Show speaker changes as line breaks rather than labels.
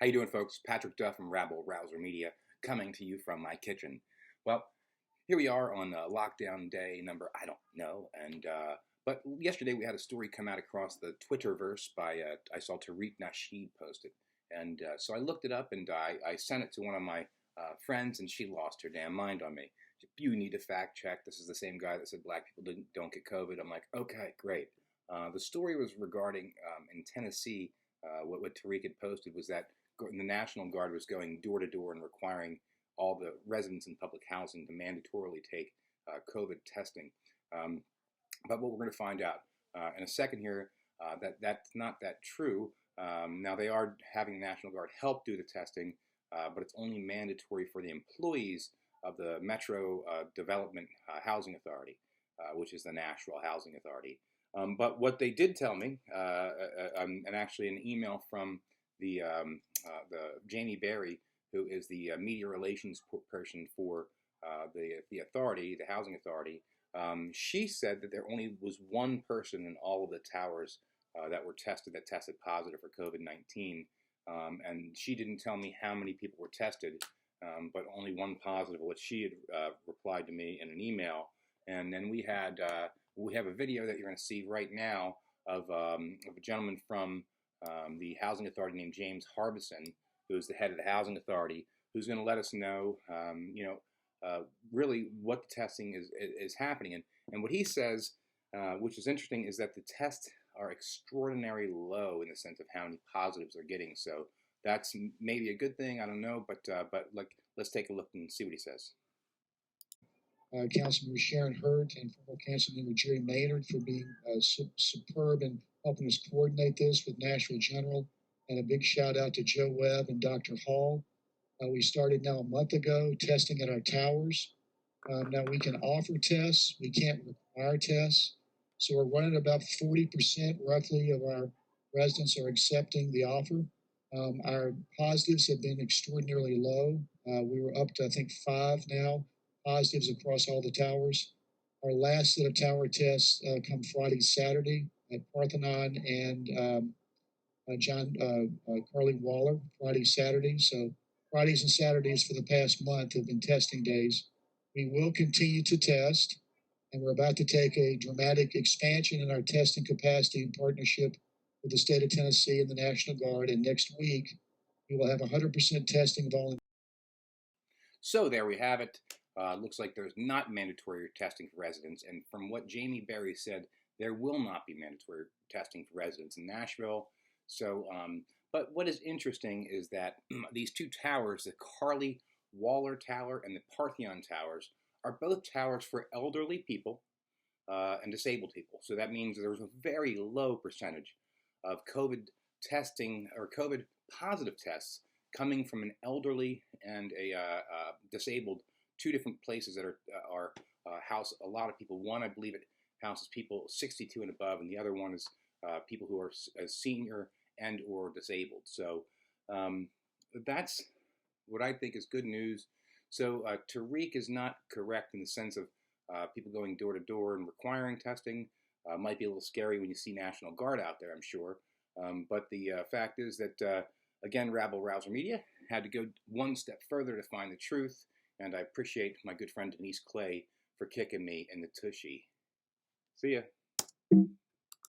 How you doing, folks? Patrick Duff from Rabble Rouser Media coming to you from my kitchen. Well, here we are on lockdown day number, I don't know, but yesterday we had a story come out across the Twitterverse by, I saw Tariq Nasheed post it, so I looked it up and I sent it to one of my friends, and she lost her damn mind on me. You need to fact check. This is the same guy that said black people don't get COVID. I'm like, okay, great. The story was regarding in Tennessee. What Tariq had posted was that the National Guard was going door to door and requiring all the residents in public housing to mandatorily take COVID testing. But what we're going to find out in a second here, that's not that true. Now they are having the National Guard help do the testing, but it's only mandatory for the employees of the Metro Development Housing Authority, which is the Nashville Housing Authority. But what they did tell me, and actually an email from the Jamie Berry, who is the media relations person for the authority, the housing authority, she said that there only was one person in all of the towers that tested positive for COVID-19, and she didn't tell me how many people were tested, but only one positive, which she had replied to me in an email. And then we have a video that you're going to see right now of a gentleman from the housing authority named James Harbison, who's the head of the housing authority, who's going to let us know, really what the testing is happening. And what he says, which is interesting, is that the tests are extraordinarily low in the sense of how many positives they're getting. So that's maybe a good thing. I don't know, but let's take a look and see what he says.
Councilmember Sharon Hurt and former Councilmember Jerry Maynard for being superb in helping us coordinate this with Nashville General. And a big shout out to Joe Webb and Dr. Hall. We started now a month ago testing at our towers. Now we can offer tests, we can't require tests. So we're running about 40% roughly of our residents are accepting the offer. Our positives have been extraordinarily low. We were up to, I think, 5 now. Positives across all the towers. Our last set of tower tests come Friday, Saturday at Parthenon and Carly Waller, Friday, Saturday. So Fridays and Saturdays for the past month have been testing days. We will continue to test, and we're about to take a dramatic expansion in our testing capacity in partnership with the state of Tennessee and the National Guard. And next week, we will have 100% testing of all.
So there we have it. Looks like there's not mandatory testing for residents, and from what Jamie Berry said, there will not be mandatory testing for residents in Nashville. So, but what is interesting is that these two towers, the Carly Waller Tower and the Parthenon Towers, are both towers for elderly people and disabled people. So that means there's a very low percentage of COVID testing or COVID positive tests coming from an elderly and a disabled, two different places that are house a lot of people. One, I believe, it houses people 62 and above, and the other one is people who are senior and or disabled. So that's what I think is good news. So Tariq is not correct in the sense of people going door to door and requiring testing. Might be a little scary when you see National Guard out there, I'm sure. But the fact is that, again, Rabble Rouser Media had to go one step further to find the truth. And I appreciate my good friend Denise Clay for kicking me in the tushy. See ya.